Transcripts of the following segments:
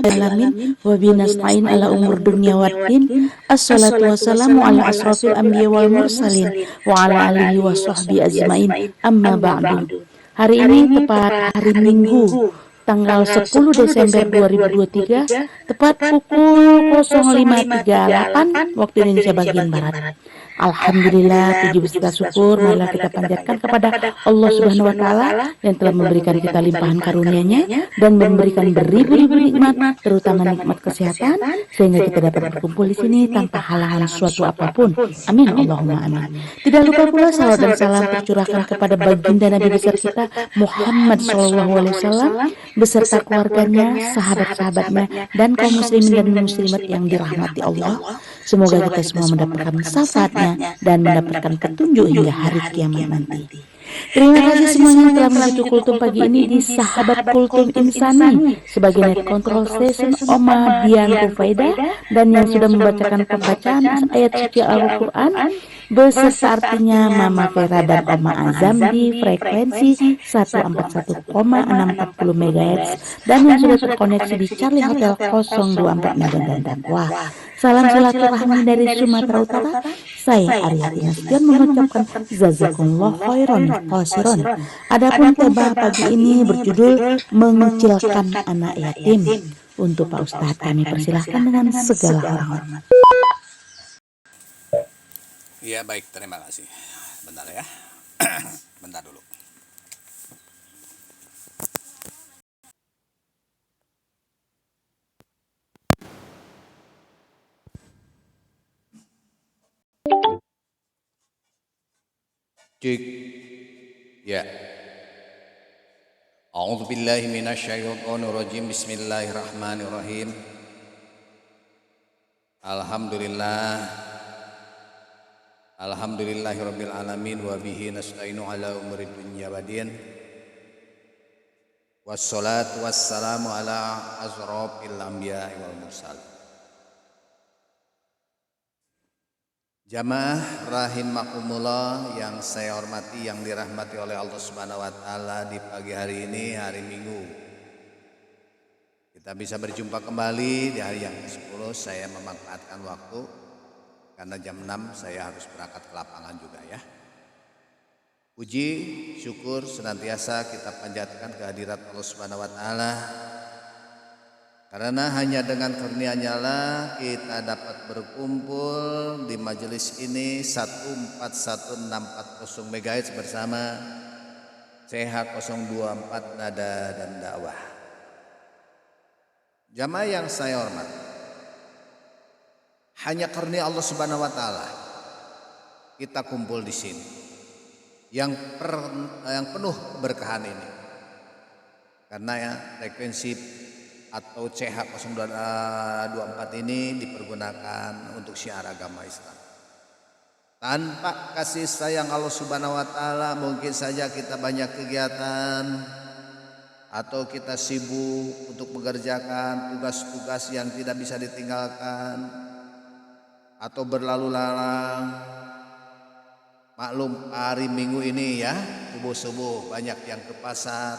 Alamin wa binastain ala umur dunya waddin. Assalatu wassalamu ala asrafil anbiya wal mursalin wa ala alihi wa sahbi ajmain. Amma ba'du. Hari ini tepat hari Minggu tanggal 10 Desember 2023 tepat pukul 05.38 waktu Indonesia bagian barat. Alhamdulillah, puji beserta syukur marilah kita panjatkan kepada Allah Subhanahu wa taala yang telah memberikan kita limpahan karunia-Nya dan memberikan beribu-ribu nikmat, terutama nikmat kesehatan, sehingga kita dapat berkumpul di sini tanpa halangan suatu apapun. Amin Allahumma amin. Tidak lupa pula salawat dan salam tercurahkan kepada baginda Nabi besar kita Muhammad SAW beserta keluarganya, sahabat-sahabatnya, dan kaum muslimin dan muslimat yang dirahmati Allah. Semoga kita semua mendapatkan syafaatnya dan mendapatkan petunjuk hingga hari kiamat nanti. Terima kasih semuanya yang telah mengikuti kultum pagi ini di Sahabat Kultum Insani sebagai net control station Oma Dian Rufaida dan yang sudah membacakan pembacaan ayat suci Al-Quran beserta artinya Mama Vera dan Oma Azam di frekuensi 141,640 MHz dan yang sudah terkoneksi di Charlie Hotel 024 Medan dan Dakwah. Salam silaturahmi dari Sumatera Utara. Saya Aryati Nasution mengucapkan jazakumullah khairan khosiron. Adapun tema pagi ini berjudul Mengucilkan Anak Yatim. Untuk Pak Ustadz kami persilahkan dengan segala hormat. Iya baik, terima kasih. Bentar ya. Bentar dulu. Cik. Ya. A'udzu billahi minasyaitonir rajim. Bismillahirrahmanirrahim. Alhamdulillahirabbil alamin wa bihi nasta'inu ala umuri dunya waddin. Wassalatu wassalamu ala asrofil anbiya'i wal mursalin. Jamaah rahimakumullah yang saya hormati, yang dirahmati oleh Allah Subhanahu wa taala, di pagi hari ini, hari Minggu. Kita bisa berjumpa kembali di hari yang ke-10. Saya memanfaatkan waktu karena jam 6 saya harus berangkat ke lapangan juga ya. Puji, syukur senantiasa kita panjatkan kehadirat Allah Subhanahu wa taala. Karena hanya dengan karunia-Nya lah kita dapat berkumpul di majelis ini 141640 MHz bersama CH024 Nada dan Dakwah. Jamaah yang saya hormati, hanya karunia Allah Subhanahu wa taala kita kumpul di sini yang penuh berkahan ini. Karena ya frekuensi atau CH024 ini dipergunakan untuk syiar agama Islam. Tanpa kasih sayang Allah Subhanahu wa taala mungkin saja kita banyak kegiatan atau kita sibuk untuk mengerjakan tugas-tugas yang tidak bisa ditinggalkan atau berlalu lalang. Maklum hari Minggu ini ya, subuh-subuh banyak yang ke pasar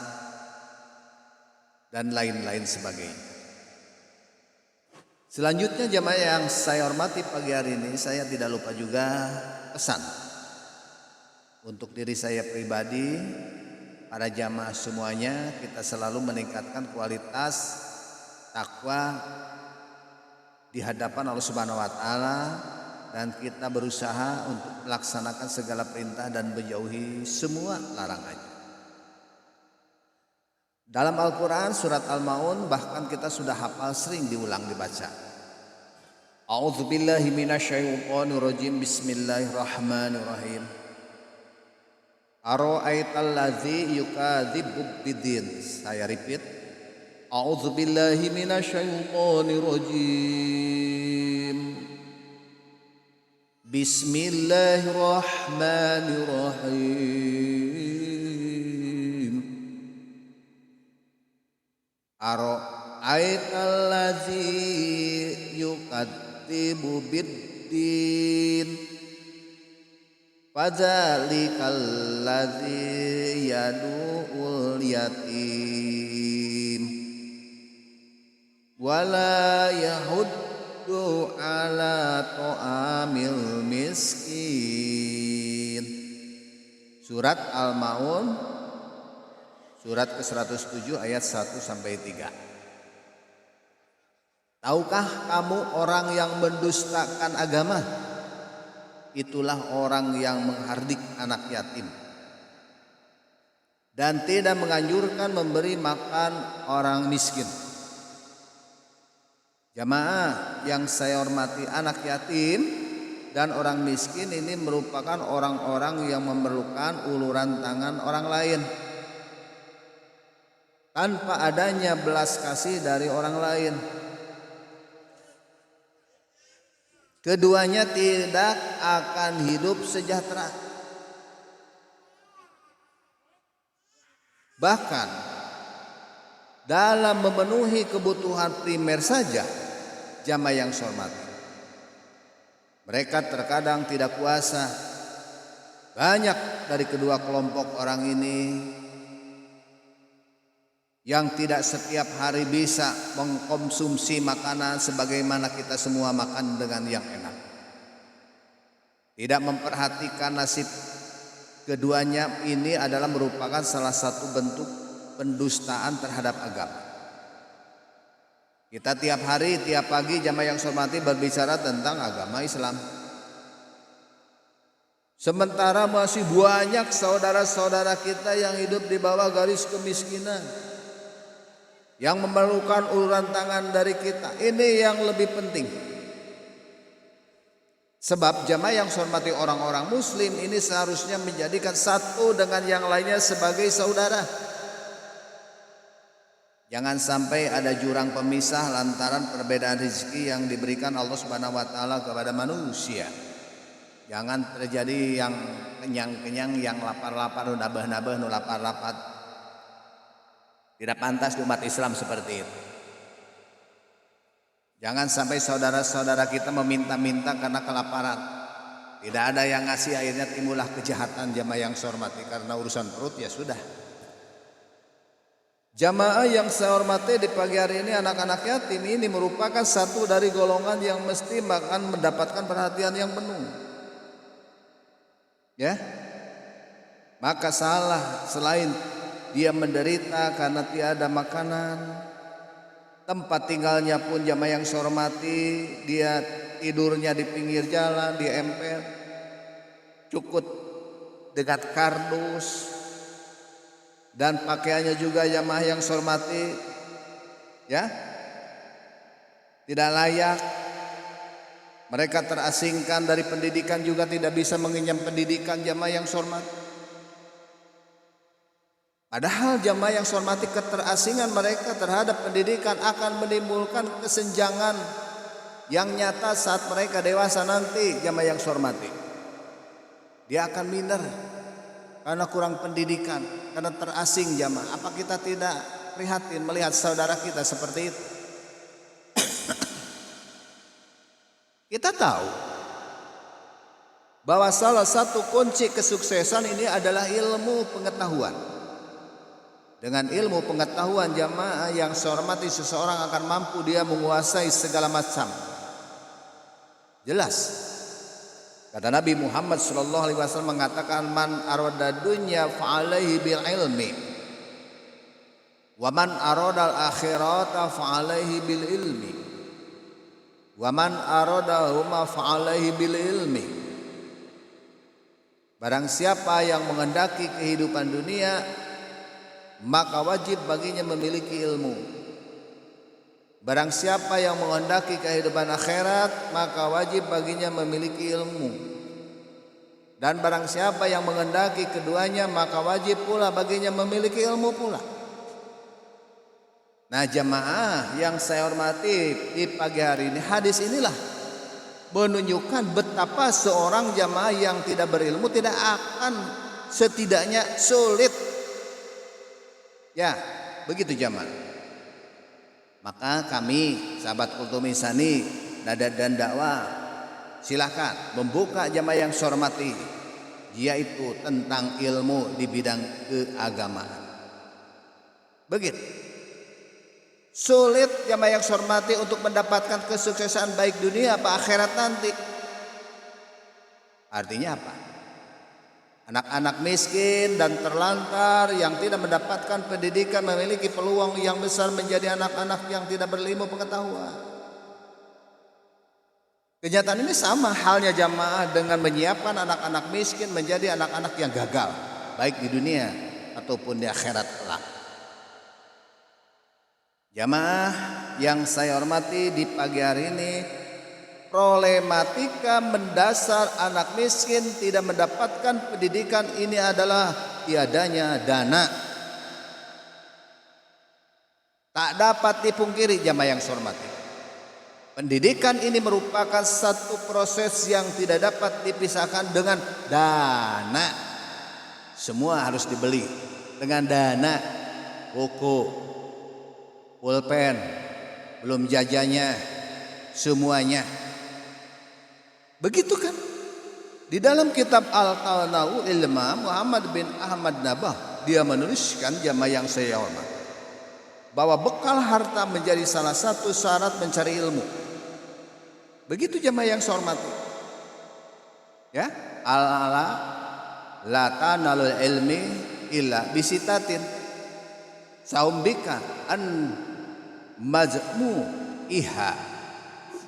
dan lain-lain sebagainya. Selanjutnya jamaah yang saya hormati, pagi hari ini saya tidak lupa juga pesan untuk diri saya pribadi, para jamaah semuanya, kita selalu meningkatkan kualitas takwa di hadapan Allah Subhanahu wa taala dan kita berusaha untuk melaksanakan segala perintah dan menjauhi semua larangannya. Dalam Al-Quran surat Al-Maun bahkan kita sudah hafal, sering diulang dibaca. A'udzubillahi minasyaitonirrajim. Bismillahirrahmanirrahim. Ara'aital ladzi yukadzibu biddin. Saya repeat. A'udzubillahi minasyaitonirrajim. Bismillahirrahmanirrahim. Ara'aital ladzi yukadzibu biddin. Fadzalikal ladzi yadu'ul yatim wala yahuddu ala ta'amil miskin. Surat Al-Maun surat ke-107 ayat 1 sampai 3. Tahukah kamu orang yang mendustakan agama? Itulah orang yang menghardik anak yatim dan tidak menganjurkan memberi makan orang miskin. Jamaah yang saya hormati, anak yatim dan orang miskin ini merupakan orang-orang yang memerlukan uluran tangan orang lain tanpa adanya belas kasih dari orang lain. Keduanya tidak akan hidup sejahtera. Bahkan dalam memenuhi kebutuhan primer saja, jamaah yang saya hormati, mereka terkadang tidak kuasa. Banyak dari kedua kelompok orang ini yang tidak setiap hari bisa mengkonsumsi makanan sebagaimana kita semua makan dengan yang enak. Tidak memperhatikan nasib keduanya ini adalah merupakan salah satu bentuk pendustaan terhadap agama. Kita tiap hari, tiap pagi jamaah yang saya hormati berbicara tentang agama Islam. Sementara masih banyak saudara-saudara kita yang hidup di bawah garis kemiskinan, yang memerlukan uluran tangan dari kita. Ini yang lebih penting. Sebab jamaah yang saya hormati, orang-orang muslim ini seharusnya menjadikan satu dengan yang lainnya sebagai saudara. Jangan sampai ada jurang pemisah lantaran perbedaan rezeki yang diberikan Allah Subhanahu wa taala kepada manusia. Jangan terjadi yang kenyang-kenyang, yang lapar-lapar, nu nabah-nabah, nu lapar-lapar. Tidak pantas di umat Islam seperti itu. Jangan sampai saudara-saudara kita meminta-minta karena kelaparan. Tidak ada yang ngasih, akhirnya timbullah kejahatan jamaah yang saya hormati. Karena urusan perut ya sudah. Jamaah yang saya hormati, di pagi hari ini anak-anak yatim ini merupakan satu dari golongan yang mesti akan mendapatkan perhatian yang penuh. Ya, maka salah selain dia menderita karena tiada makanan, tempat tinggalnya pun jamaah yang saya hormati, dia tidurnya di pinggir jalan, di emper, cukup dekat kardus, dan pakaiannya juga jamaah yang saya hormati, ya, tidak layak. Mereka terasingkan dari pendidikan, juga tidak bisa mengenyam pendidikan jamaah yang saya hormati. Padahal jamaah yang saya hormati, keterasingan mereka terhadap pendidikan akan menimbulkan kesenjangan yang nyata saat mereka dewasa nanti. Jamaah yang saya hormati, dia akan minder karena kurang pendidikan, karena terasing jamaah. Apa kita tidak prihatin melihat saudara kita seperti itu? Kita tahu bahwa salah satu kunci kesuksesan ini adalah ilmu pengetahuan. Dengan ilmu pengetahuan jamaah yang saya hormati, seseorang akan mampu dia menguasai segala macam. Jelas. Kata Nabi Muhammad SAW mengatakan, man arada dunya fa'alaihi bil ilmi, wa man arada al akhirata fa'alaihi bil ilmi, wa man arada huma fa'alaihi bil ilmi. Barang siapa yang menghendaki kehidupan dunia, maka wajib baginya memiliki ilmu. Barang siapa yang menghendaki kehidupan akhirat, maka wajib baginya memiliki ilmu. Dan barang siapa yang menghendaki keduanya, maka wajib pula baginya memiliki ilmu pula. Nah jamaah yang saya hormati, di pagi hari ini hadis inilah menunjukkan betapa seorang jamaah yang tidak berilmu tidak akan setidaknya sulit. Ya, begitu jamaah. Maka kami sahabat Kultum Insani Nada dan Dakwah silakan membuka jamaah yang saya hormati, yaitu tentang ilmu di bidang keagamaan. Begitu. Sulit jamaah yang saya hormati untuk mendapatkan kesuksesan baik dunia apa akhirat nanti. Artinya apa? Anak-anak miskin dan terlantar yang tidak mendapatkan pendidikan memiliki peluang yang besar menjadi anak-anak yang tidak berilmu pengetahuan. Kenyataan ini sama halnya jamaah dengan menyiapkan anak-anak miskin menjadi anak-anak yang gagal baik di dunia ataupun di akhirat kelak. Jamaah yang saya hormati di pagi hari ini, problematika mendasar anak miskin tidak mendapatkan pendidikan ini adalah tiadanya dana. Tak dapat dipungkiri jamaah yang saya hormati, pendidikan ini merupakan satu proses yang tidak dapat dipisahkan dengan dana. Semua harus dibeli dengan dana, buku, pulpen, belum jajannya, semuanya. Begitu kan? Di dalam kitab Al-Talnau Ilma Muhammad bin Ahmad Nabah, dia menuliskan jamaah yang saya hormati, bahwa bekal harta menjadi salah satu syarat mencari ilmu. Begitu jamaah yang saya hormati. Ya, ala la tanalul ilmi illa bisitatin saumbika an majmu iha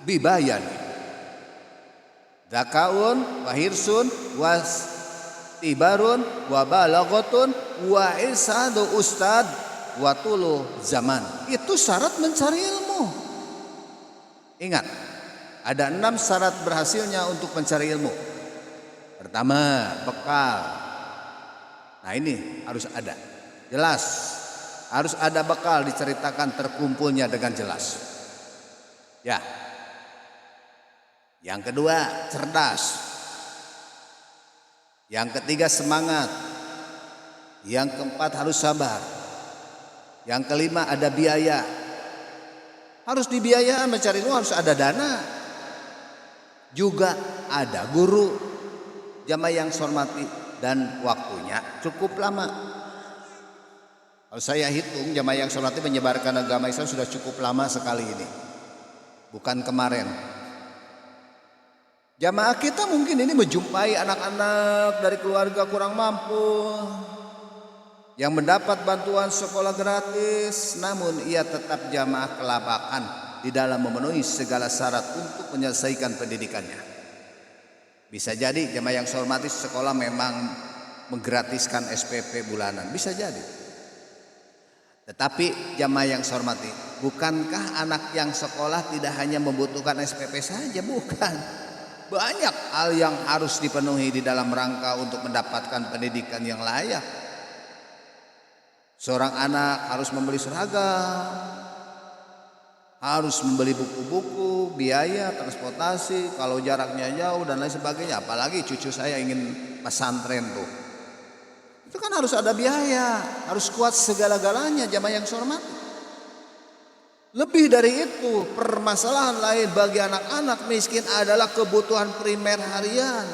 bibayan dakaun wahirsun was tibarun wa balagotun wa isadu ustad wa tulu zaman. Itu syarat mencari ilmu. Ingat, ada 6 syarat berhasilnya untuk mencari ilmu. Pertama, bekal. Nah ini harus ada, jelas. Harus ada bekal, diceritakan terkumpulnya dengan jelas. Ya. Yang kedua, cerdas. Yang ketiga, semangat. Yang keempat, harus sabar. Yang kelima, ada biaya. Harus dibiayaan mencari ilmu, harus ada dana. Juga ada guru. Jamaah yang saya hormati, dan waktunya cukup lama. Kalau saya hitung, jamaah yang saya hormati menyebarkan agama Islam sudah cukup lama sekali ini, bukan kemarin. Jamaah kita mungkin ini menjumpai anak-anak dari keluarga kurang mampu yang mendapat bantuan sekolah gratis, namun ia tetap jamaah kelabakan di dalam memenuhi segala syarat untuk menyelesaikan pendidikannya. Bisa jadi jamaah yang saya hormati sekolah memang menggratiskan SPP bulanan, bisa jadi. Tetapi jamaah yang saya hormati, bukankah anak yang sekolah tidak hanya membutuhkan SPP saja? Bukan. Banyak hal yang harus dipenuhi di dalam rangka untuk mendapatkan pendidikan yang layak. Seorang anak harus membeli seragam, harus membeli buku-buku, biaya transportasi, kalau jaraknya jauh dan lain sebagainya. Apalagi cucu saya ingin pesantren tuh, itu kan harus ada biaya, harus kuat segala-galanya jamaah yang saya hormati. Lebih dari itu, permasalahan lain bagi anak-anak miskin adalah kebutuhan primer harian.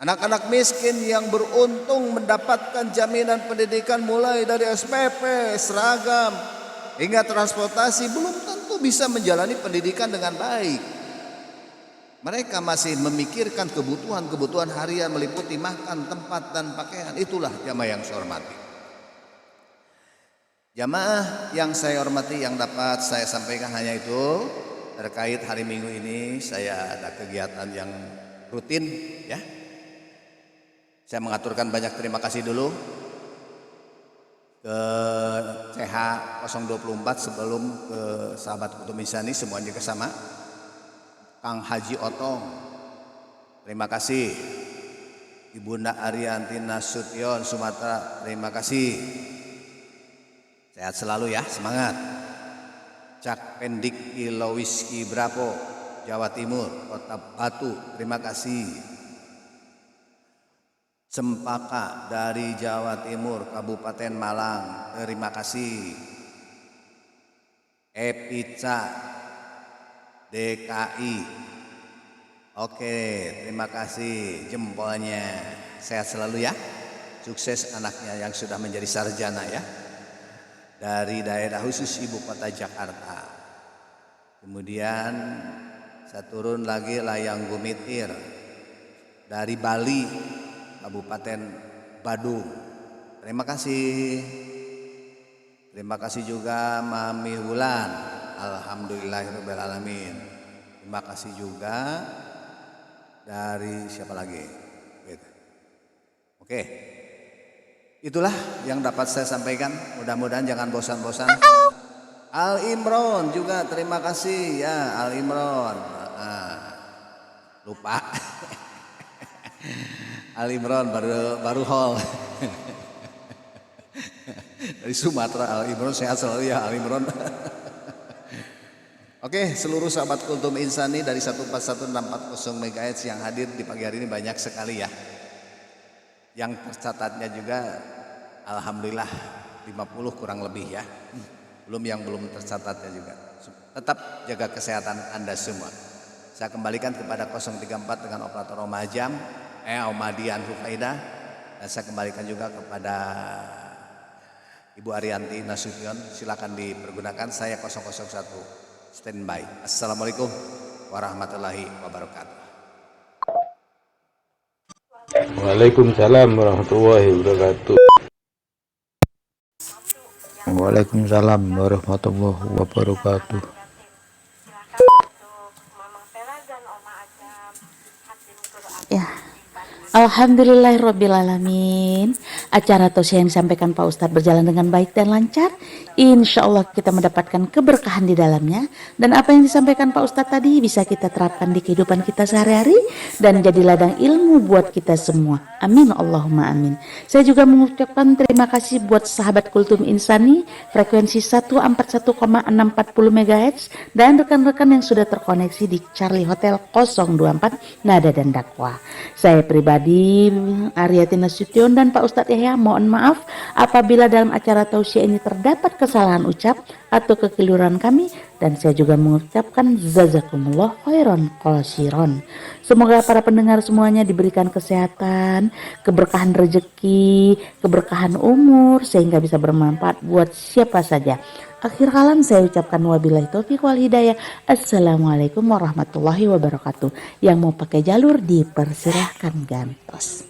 Anak-anak miskin yang beruntung mendapatkan jaminan pendidikan mulai dari SPP, seragam, hingga transportasi belum tentu bisa menjalani pendidikan dengan baik. Mereka masih memikirkan kebutuhan harian meliputi makan, tempat, dan pakaian. Itulah jamaah yang saya hormati. Jamaah yang saya hormati, yang dapat saya sampaikan hanya itu. Terkait hari Minggu ini saya ada kegiatan yang rutin, ya. Saya mengaturkan banyak terima kasih dulu ke CH 024 sebelum ke sahabat Kutu Misani, semuanya juga sama. Kang Haji Otong, terima kasih. Ibunda Arianti Nasution Sumatera, terima kasih. Sehat selalu ya, semangat. Cak Pendik Ilowiski Bravo, Jawa Timur, Kota Batu, terima kasih. Cempaka dari Jawa Timur, Kabupaten Malang, terima kasih. Epica DKI, oke, terima kasih jempolnya. Sehat selalu ya, sukses anaknya yang sudah menjadi sarjana ya. dari daerah khusus ibu kota Jakarta. Kemudian saya turun lagi Layang Gumitir dari Bali, Kabupaten Badung. Terima kasih. Terima kasih juga Mami Wulan. Alhamdulillahirabbil alamin. Terima kasih juga dari siapa lagi? Oke. Itulah yang dapat saya sampaikan. Mudah-mudahan jangan bosan-bosan. Al Imron juga terima kasih ya Al Imron. Lupa. Al Imron baru hall. Dari Sumatera Al Imron, sehat selalu ya Al Imron. Oke, seluruh sahabat Kultum Insani dari 141640 MHz yang hadir di pagi hari ini banyak sekali ya. Yang tercatatnya juga alhamdulillah 50 kurang lebih ya. Belum yang belum tercatatnya juga. Tetap jaga kesehatan Anda semua. Saya kembalikan kepada 034 dengan operator Omajam, Omadian Hufaidah. Dan saya kembalikan juga kepada Ibu Arianti Nasution. Silakan dipergunakan. Saya 001 standby. Assalamualaikum warahmatullahi wabarakatuh. Waalaikumsalam warahmatullahi wabarakatuh. Waalaikumsalam warahmatullahi wabarakatuh. Ya, alhamdulillahirrabbilalamin. Acara tausiah yang disampaikan Pak Ustadz berjalan dengan baik dan lancar. Insya Allah kita mendapatkan keberkahan di dalamnya. Dan apa yang disampaikan Pak Ustadz tadi bisa kita terapkan di kehidupan kita sehari-hari. Dan jadi ladang ilmu buat kita semua. Amin Allahumma amin. Saya juga mengucapkan terima kasih buat sahabat Kultum Insani frekuensi 141,640 MHz dan rekan-rekan yang sudah terkoneksi di Charlie Hotel 024 Nada dan Dakwah. Saya pribadi Ariati Nasution dan Pak Ustadz Yahya mohon maaf apabila dalam acara tausiah ini terdapat kesalahan ucap atau kekeliruan kami, dan saya juga mengucapkan jazakumullah khairan qasiron. Semoga para pendengar semuanya diberikan kesehatan, keberkahan rezeki, keberkahan umur sehingga bisa bermanfaat buat siapa saja. Akhir kalam saya ucapkan wabillahi taufiq wal hidayah. Assalamualaikum warahmatullahi wabarakatuh. Yang mau pakai jalur dipersilahkan gantos.